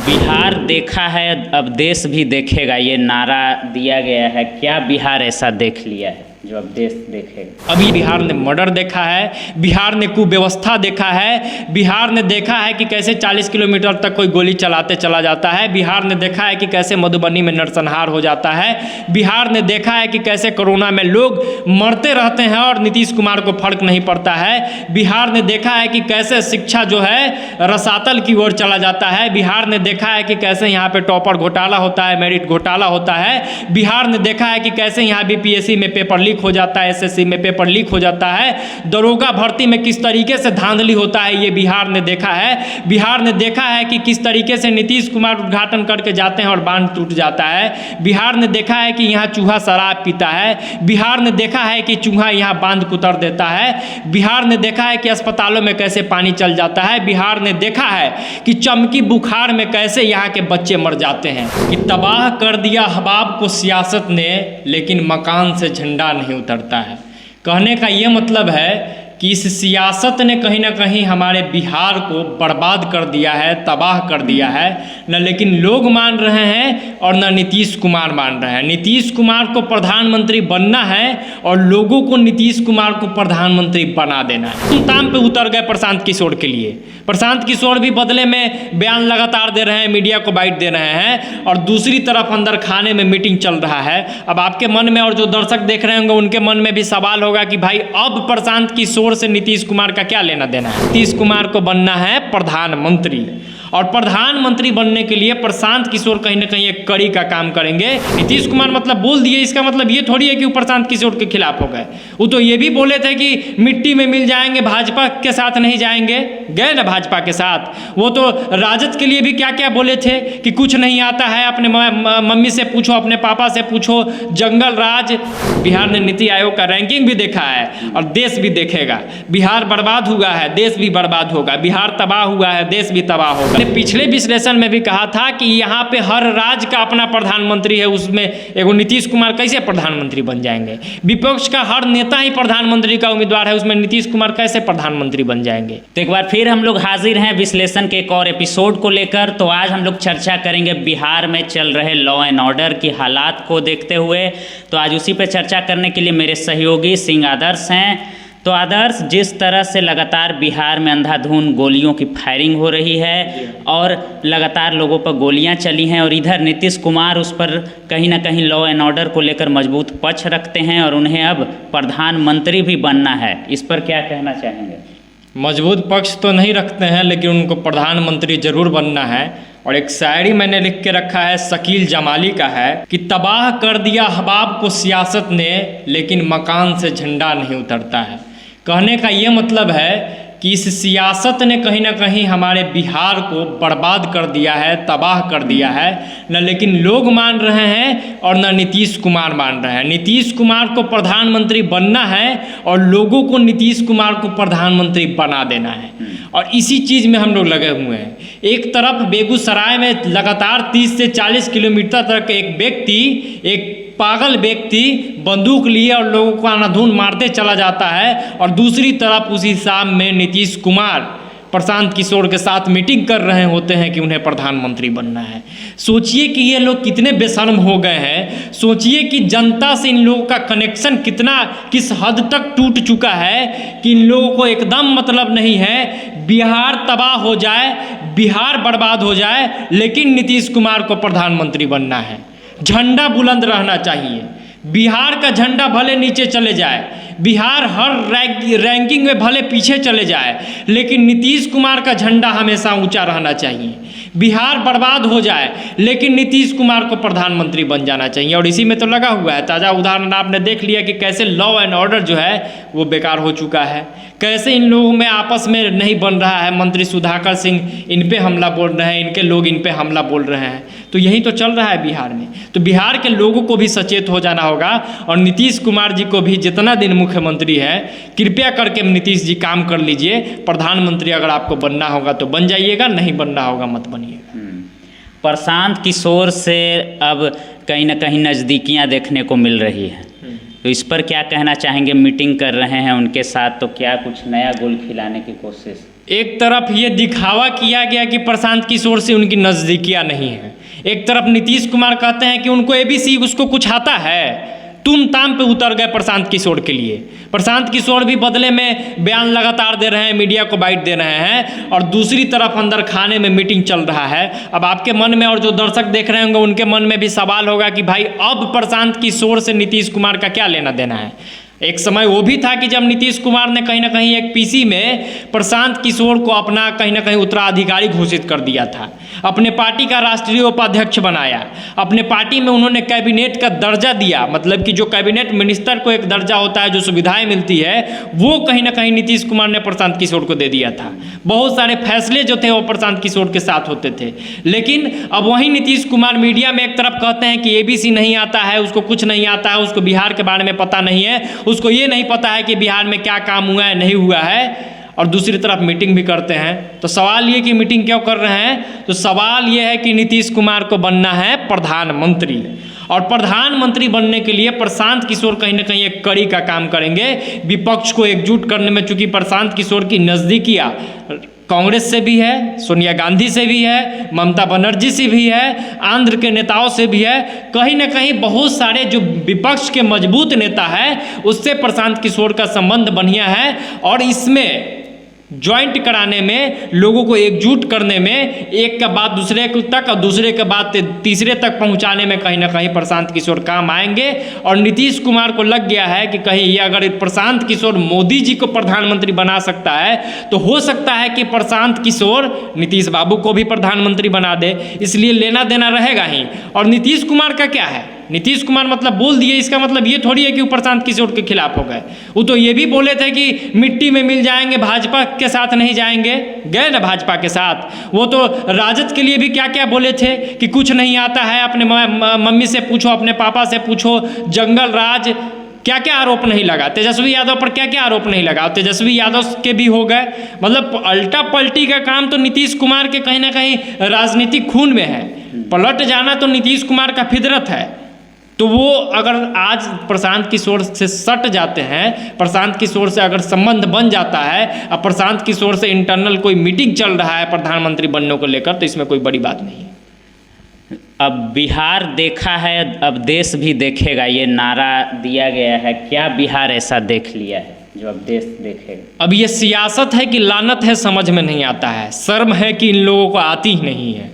बिहार देखा है, अब देश भी देखेगा, ये नारा दिया गया है। क्या बिहार ऐसा देख लिया है जो अब देश देखेगा? अभी बिहार ने मर्डर देखा है, बिहार ने कुव्यवस्था देखा है, बिहार ने देखा है कि कैसे 40 किलोमीटर तक कोई गोली चलाते चला जाता है, बिहार ने देखा है कि कैसे मधुबनी में नरसंहार हो जाता है, बिहार ने देखा है कि कैसे कोरोना में लोग मरते रहते हैं और नीतीश कुमार को फर्क नहीं पड़ता है, बिहार ने देखा है कि कैसे शिक्षा जो है रसातल की ओर चला जाता है, बिहार ने देखा है कि कैसे यहाँ पे टॉपर घोटाला होता है, मेरिट घोटाला होता है, बिहार ने देखा है कि कैसे यहाँ बीपीएससी में पेपर लीक हो जाता है, एसएससी में पेपर लीक हो जाता है, दरोगा भर्ती में किस तरीके से धांधली होता है, ये बिहार ने देखा है। बिहार ने देखा है कि किस तरीके से नीतीश कुमार उद्घाटन करके जाते हैं और बांध टूट जाता है। बिहार ने देखा है कि यहाँ चूहा शराब पीता है, बिहार ने देखा है कि चूहा यहाँ बांध कुतर देता है, बिहार ने देखा है कि अस्पतालों में कैसे पानी चल जाता है, बिहार ने देखा है कि चमकी बुखार में कैसे यहाँ के बच्चे मर जाते हैं। कि तबाह कर दिया हबाब को सियासत ने, लेकिन मकान से झंडा नहीं उतरता है। कहने का ये मतलब है कि इस सियासत ने कहीं ना कहीं हमारे बिहार को बर्बाद कर दिया है, तबाह कर दिया है। न लेकिन लोग मान रहे हैं और न नीतीश कुमार मान रहे हैं। नीतीश कुमार को प्रधानमंत्री बनना है और लोगों को नीतीश कुमार को प्रधानमंत्री बना देना है। सुल्तान पे उतर गए प्रशांत किशोर के लिए। प्रशांत किशोर भी बदले में बयान लगातार दे रहे हैं, मीडिया को बाइट दे रहे हैं, और दूसरी तरफ अंदर खाने में मीटिंग चल रहा है। अब आपके मन में और जो दर्शक देख रहे होंगे उनके मन में भी सवाल होगा कि भाई अब प्रशांत किशोर से नीतीश कुमार का क्या लेना देना है। नीतीश कुमार को बनना है प्रधानमंत्री, और प्रधानमंत्री बनने के लिए प्रशांत किशोर कहीं ना कहीं एक कड़ी का काम करेंगे। नीतीश कुमार मतलब बोल दिए, इसका मतलब ये थोड़ी है कि वो प्रशांत किशोर के खिलाफ हो गए। वो तो ये भी बोले थे कि मिट्टी में मिल जाएंगे, भाजपा के साथ नहीं जाएंगे। गए ना भाजपा के साथ। वो तो राजद के लिए भी क्या क्या बोले थे कि कुछ नहीं आता है, अपने मम्मी से पूछो, अपने पापा से पूछो, जंगल राज। बिहार ने नीति आयोग का रैंकिंग भी देखा है और देश भी देखेगा। बिहार बर्बाद हुआ है, देश भी बर्बाद होगा। बिहार तबाह हुआ है, देश भी तबाह होगा। पिछले विश्लेषण में भी कहा था कि यहाँ पे हर राज्य का अपना प्रधानमंत्री है, उसमें एगो नीतीश कुमार कैसे प्रधानमंत्री बन जाएंगे। विपक्ष का हर नेता ही प्रधानमंत्री का उम्मीदवार है, उसमें नीतीश कुमार कैसे प्रधानमंत्री बन जाएंगे। तो एक बार फिर हम लोग हाजिर हैं विश्लेषण के एक और एपिसोड को लेकर। तो आज हम लोग चर्चा करेंगे बिहार में चल रहे लॉ एंड ऑर्डर की हालात को देखते हुए। तो आज उसी पर चर्चा करने के लिए मेरे सहयोगी सिंह आदर्श हैं। तो आदर्श, जिस तरह से लगातार बिहार में अंधाधुंध गोलियों की फायरिंग हो रही है और लगातार लोगों पर गोलियां चली हैं, और इधर नीतीश कुमार उस पर कहीं ना कहीं लॉ एंड ऑर्डर को लेकर मजबूत पक्ष रखते हैं और उन्हें अब प्रधानमंत्री भी बनना है, इस पर क्या कहना चाहेंगे? मजबूत पक्ष तो नहीं रखते हैं, लेकिन उनको प्रधानमंत्री जरूर बनना है। और एक शायरी मैंने लिख के रखा है, शकील जमाली का है कि तबाह कर दिया हबाब को सियासत ने, लेकिन मकान से झंडा नहीं उतरता है। कहने का ये मतलब है कि इस सियासत ने कहीं ना कहीं हमारे बिहार को बर्बाद कर दिया है, तबाह कर दिया है। न लेकिन लोग मान रहे हैं और न नीतीश कुमार मान रहे हैं। नीतीश कुमार को प्रधानमंत्री बनना है और लोगों को नीतीश कुमार को प्रधानमंत्री बना देना है, और इसी चीज़ में हम लोग लगे हुए हैं। एक तरफ बेगूसराय में लगातार 30 से 40 किलोमीटर तक एक व्यक्ति, एक पागल व्यक्ति बंदूक लिए और लोगों को अंधाधुंध मारते चला जाता है, और दूसरी तरफ उसी शाम में नीतीश कुमार प्रशांत किशोर के साथ मीटिंग कर रहे होते हैं कि उन्हें प्रधानमंत्री बनना है। सोचिए कि ये लोग कितने बेशर्म हो गए हैं। सोचिए कि जनता से इन लोगों का कनेक्शन किस हद तक टूट चुका है कि इन लोगों को एकदम मतलब नहीं है बिहार तबाह हो जाए, बिहार बर्बाद हो जाए, लेकिन नीतीश कुमार को प्रधानमंत्री बनना है। झंडा बुलंद रहना चाहिए। बिहार का झंडा भले नीचे चले जाए, बिहार हर रैंकिंग में भले पीछे चले जाए, लेकिन नीतीश कुमार का झंडा हमेशा ऊंचा रहना चाहिए। बिहार बर्बाद हो जाए, लेकिन नीतीश कुमार को प्रधानमंत्री बन जाना चाहिए, और इसी में तो लगा हुआ है। ताज़ा उदाहरण आपने देख लिया कि कैसे लॉ एंड ऑर्डर जो है वो बेकार हो चुका है, कैसे इन लोगों में आपस में नहीं बन रहा है। मंत्री सुधाकर सिंह इन पे हमला बोल रहे हैं, इनके लोग इन पे हमला बोल रहे हैं। तो यही तो चल रहा है बिहार में। तो बिहार के लोगों को भी सचेत हो जाना होगा, और नीतीश कुमार जी को भी जितना दिन मुख्यमंत्री है, कृपया करके नीतीश जी काम कर लीजिए। प्रधानमंत्री अगर आपको बनना होगा तो बन जाइएगा, नहीं बनना होगा मत बनिएगा। प्रशांत किशोर से अब कहीं ना कहीं नज़दीकियाँ देखने को मिल रही है, तो इस पर क्या कहना चाहेंगे? मीटिंग कर रहे हैं उनके साथ, तो क्या कुछ नया गोल खिलाने की कोशिश? एक तरफ ये दिखावा किया गया कि प्रशांत किशोर से उनकी नज़दीकियाँ नहीं हैं, एक तरफ नीतीश कुमार कहते हैं कि उनको एबीसी उसको कुछ आता है, तुम ताम पे उतर गए प्रशांत किशोर के लिए। प्रशांत किशोर भी बदले में बयान लगातार दे रहे हैं, मीडिया को बाइट दे रहे हैं, और दूसरी तरफ अंदर खाने में मीटिंग चल रहा है। अब आपके मन में और जो दर्शक देख रहे होंगे उनके मन में भी सवाल होगा कि भाई अब प्रशांत किशोर से नीतीश कुमार का क्या लेना देना है। एक समय वो भी था कि जब नीतीश कुमार ने कहीं ना कहीं एक पीसी में प्रशांत किशोर को अपना कहीं ना कहीं उत्तराधिकारी घोषित कर दिया था, अपने पार्टी का राष्ट्रीय उपाध्यक्ष बनाया, अपने पार्टी में उन्होंने कैबिनेट का दर्जा दिया, मतलब कि जो कैबिनेट मिनिस्टर को एक दर्जा होता है, जो सुविधाएं मिलती है, वो कहीं ना कहीं नीतीश कुमार ने प्रशांत किशोर को दे दिया था। बहुत सारे फैसले जो थे वो प्रशांत किशोर के साथ होते थे। लेकिन अब वहीं नीतीश कुमार मीडिया में एक तरफ कहते हैं कि एबीसी नहीं आता है, उसको कुछ नहीं आता है, उसको बिहार के बारे में पता नहीं है, उसको ये नहीं पता है कि बिहार में क्या काम हुआ है नहीं हुआ है, और दूसरी तरफ मीटिंग भी करते हैं। तो सवाल ये कि मीटिंग क्यों कर रहे हैं, तो सवाल ये है कि नीतीश कुमार को बनना है प्रधानमंत्री, और प्रधानमंत्री बनने के लिए प्रशांत किशोर कहीं ना कहीं एक कड़ी का काम करेंगे, विपक्ष को एकजुट करने में। चूंकि प्रशांत किशोर की नज़दीकियाँ कांग्रेस से भी है, सोनिया गांधी से भी है, ममता बनर्जी से भी है, आंध्र के नेताओं से भी है, कहीं ना कहीं बहुत सारे जो विपक्ष के मजबूत नेता है उससे प्रशांत किशोर का संबंध बढ़िया है, और इसमें ज्वाइंट कराने में, लोगों को एकजुट करने में, एक के बाद दूसरे तक और दूसरे के बाद तीसरे तक पहुंचाने में कहीं ना कहीं प्रशांत किशोर काम आएंगे। और नीतीश कुमार को लग गया है कि कहीं ये अगर प्रशांत किशोर मोदी जी को प्रधानमंत्री बना सकता है तो हो सकता है कि प्रशांत किशोर नीतीश बाबू को भी प्रधानमंत्री बना दे, इसलिए लेना देना रहेगा ही। और नीतीश कुमार का क्या है, नीतीश कुमार मतलब बोल दिए, इसका मतलब ये थोड़ी है कि वो प्रशांत किशोर के खिलाफ हो गए। वो तो ये भी बोले थे कि मिट्टी में मिल जाएंगे, भाजपा के साथ नहीं जाएंगे, गए ना भाजपा के साथ। वो तो राजद के लिए भी क्या क्या बोले थे कि कुछ नहीं आता है, अपने मम्मी से पूछो, अपने पापा से पूछो, जंगल राज, क्या क्या आरोप नहीं लगा। तेजस्वी यादव पर क्या क्या आरोप नहीं लगा, तेजस्वी यादव के भी हो गए। मतलब अल्टा पलटी का काम तो नीतीश कुमार के कहीं ना कहीं राजनीतिक खून में है, पलट जाना तो नीतीश कुमार का फितरत है। तो वो अगर आज प्रशांत किशोर से सट जाते हैं, प्रशांत किशोर से अगर संबंध बन जाता है, अब प्रशांत किशोर से इंटरनल कोई मीटिंग चल रहा है प्रधानमंत्री बनने को लेकर, तो इसमें कोई बड़ी बात नहीं है। अब बिहार देखा है, अब देश भी देखेगा, ये नारा दिया गया है। क्या बिहार ऐसा देख लिया है जो अब देश देखेगा? अब ये सियासत है कि लानत है, समझ में नहीं आता है, शर्म है कि इन लोगों को आती ही नहीं है।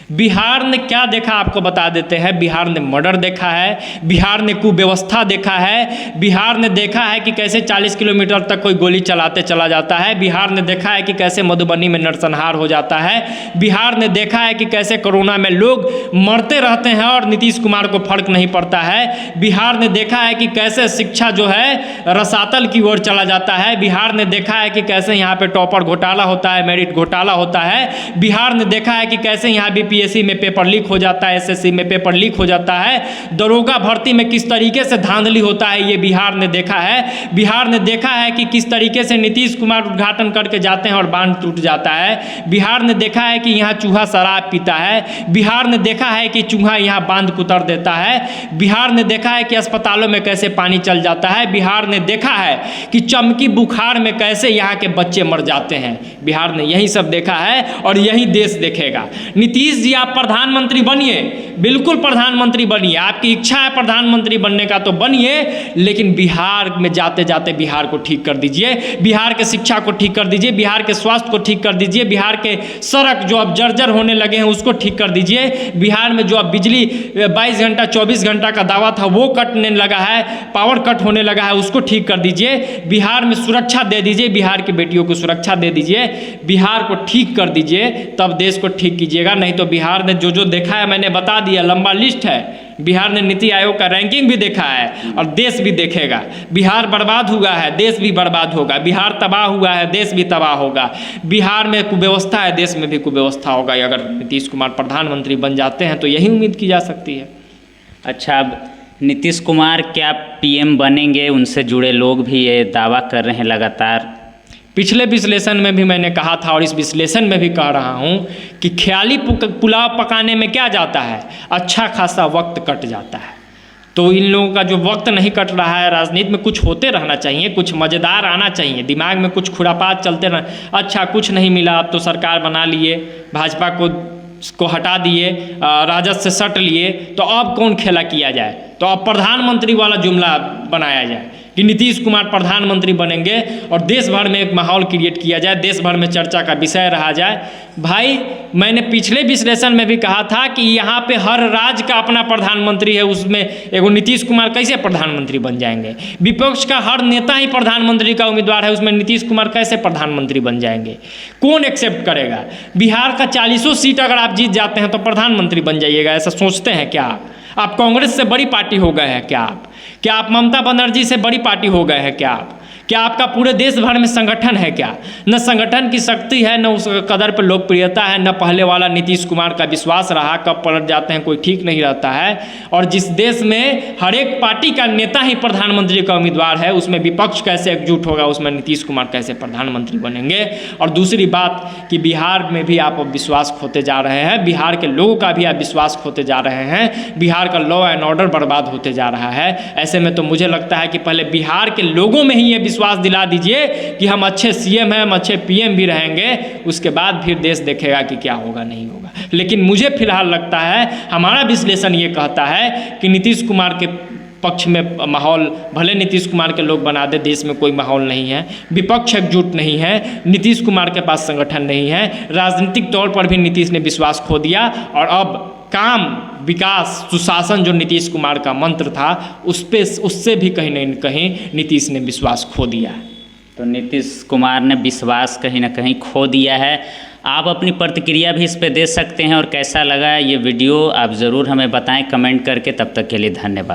बिहार ने क्या देखा आपको बता देते हैं। बिहार ने मर्डर देखा है, बिहार ने कुव्यवस्था देखा है, बिहार ने देखा है कि कैसे 40 किलोमीटर तक कोई गोली चलाते चला जाता है, बिहार ने देखा है कि कैसे मधुबनी में नरसंहार हो जाता है, बिहार ने देखा है कि कैसे कोरोना में लोग मरते रहते हैं और नीतीश कुमार को फर्क नहीं पड़ता है, बिहार ने देखा है कि कैसे शिक्षा जो है रसातल की ओर चला जाता है, बिहार ने देखा है कि कैसे यहाँ पे टॉपर घोटाला होता है, मेरिट घोटाला होता है, बिहार ने देखा है कि कैसे यहाँ बीपीएससी में पेपर लीक हो जाता है, एसएससी में पेपर लीक हो जाता है, दरोगा भर्ती में किस तरीके से धांधली होता है ये बिहार ने देखा है। बिहार ने देखा है कि किस तरीके से नीतीश कुमार उद्घाटन करके जाते हैं और बांध टूट जाता है। बिहार ने देखा है कि यहाँ चूहा शराब पीता है, बिहार ने देखा है कि चूहा यहाँ बांध कुतर देता है, बिहार ने देखा है कि अस्पतालों में कैसे पानी चल जाता है, बिहार ने देखा है कि चमकी बुखार में कैसे यहाँ के बच्चे मर जाते हैं। बिहार ने यही सब देखा है और यही देश देखेगा। नीतीश जी आप प्रधानमंत्री बनिए, बिल्कुल प्रधानमंत्री बनिए, आपकी इच्छा है प्रधानमंत्री बनने का तो बनिए, लेकिन बिहार में जाते जाते बिहार को ठीक कर दीजिए, बिहार के शिक्षा को ठीक कर दीजिए, बिहार के स्वास्थ्य को ठीक कर दीजिए, बिहार के सड़क जो अब जर्जर होने लगे हैं उसको ठीक कर दीजिए, बिहार में जो अब बिजली 22 घंटा 24 घंटा का दावा था वो कटने लगा है, पावर कट होने लगा है, उसको ठीक कर दीजिए, बिहार में सुरक्षा दे दीजिए, बिहार की बेटियों को सुरक्षा दे दीजिए, बिहार को ठीक कर दीजिए, तब देश को ठीक कीजिएगा। नहीं तो बिहार ने जो जो देखा है मैंने बता दिया, लंबा लिस्ट है। बिहार ने नीति आयोग का रैंकिंग भी देखा है और देश भी देखेगा। बिहार बर्बाद हुआ है, देश भी बर्बाद होगा, बिहार तबाह हुआ है, देश भी तबाह होगा, बिहार में कुव्यवस्था है, देश में भी कुव्यवस्था होगा। अगर नीतीश कुमार प्रधानमंत्री बन जाते हैं तो यही उम्मीद की जा सकती है। अच्छा, अब नीतीश कुमार क्या पीएम बनेंगे, उनसे जुड़े लोग भी ये दावा कर रहे हैं लगातार। पिछले विश्लेषण में भी मैंने कहा था और इस विश्लेषण में भी कह रहा हूं कि ख्याली पुलाव पकाने में क्या जाता है, अच्छा खासा वक्त कट जाता है। तो इन लोगों का जो वक्त नहीं कट रहा है, राजनीति में कुछ होते रहना चाहिए, कुछ मज़ेदार आना चाहिए, दिमाग में कुछ खुरापात चलते रहना। अच्छा कुछ नहीं मिला, अब तो सरकार बना लिए, भाजपा को हटा दिए, राजद से सट लिए, तो अब कौन खेला किया जाए, तो अब प्रधानमंत्री वाला जुमला बनाया जाए कि नीतीश कुमार प्रधानमंत्री बनेंगे और देश भर में एक माहौल क्रिएट किया जाए, देश भर में चर्चा का विषय रहा जाए। भाई मैंने पिछले विश्लेषण में भी कहा था कि यहाँ पे हर राज्य का अपना प्रधानमंत्री है, उसमें एगो नीतीश कुमार कैसे प्रधानमंत्री बन जाएंगे। विपक्ष का हर नेता ही प्रधानमंत्री का उम्मीदवार है, उसमें नीतीश कुमार कैसे प्रधानमंत्री बन जाएंगे, कौन एक्सेप्ट करेगा। बिहार का 40 सीट अगर आप जीत जाते हैं तो प्रधानमंत्री बन जाइएगा, ऐसा सोचते हैं क्या आप कांग्रेस से बड़ी पार्टी हो गए हैं क्या आप ममता बनर्जी से बड़ी पार्टी हो गए हैं क्या आपका पूरे देश भर में संगठन है क्या। न संगठन की शक्ति है, न उस कदर पर लोकप्रियता है, न पहले वाला नीतीश कुमार का विश्वास रहा, कब पलट जाते हैं कोई ठीक नहीं रहता है। और जिस देश में हर एक पार्टी का नेता ही प्रधानमंत्री का उम्मीदवार है, उसमें विपक्ष कैसे एकजुट होगा, उसमें नीतीश कुमार कैसे प्रधानमंत्री बनेंगे। और दूसरी बात कि बिहार में भी आप विश्वास खोते जा रहे हैं, बिहार के लोगों का भी आप विश्वास खोते जा रहे हैं, बिहार का लॉ एंड ऑर्डर बर्बाद होते जा रहा है। ऐसे में तो मुझे लगता है कि पहले बिहार के लोगों में ही ये विश्वास दिला दीजिए कि हम अच्छे सीएम हैं, हम अच्छे पीएम भी रहेंगे, उसके बाद फिर देश देखेगा कि क्या होगा नहीं होगा। लेकिन मुझे फिलहाल लगता है, हमारा विश्लेषण ये कहता है कि नीतीश कुमार के पक्ष में माहौल, भले नीतीश कुमार के लोग बना दे, देश में कोई माहौल नहीं है, विपक्ष एकजुट नहीं है, नीतीश कुमार के पास संगठन नहीं है, राजनीतिक तौर पर भी नीतीश ने विश्वास खो दिया। और अब काम, विकास, सुशासन जो नीतीश कुमार का मंत्र था, उससे भी कहीं न कहीं नीतीश ने विश्वास खो दिया है। तो नीतीश कुमार ने विश्वास कहीं ना कहीं खो दिया है। आप अपनी प्रतिक्रिया भी इस पे दे सकते हैं, और कैसा लगा ये वीडियो आप ज़रूर हमें बताएं कमेंट करके। तब तक के लिए धन्यवाद।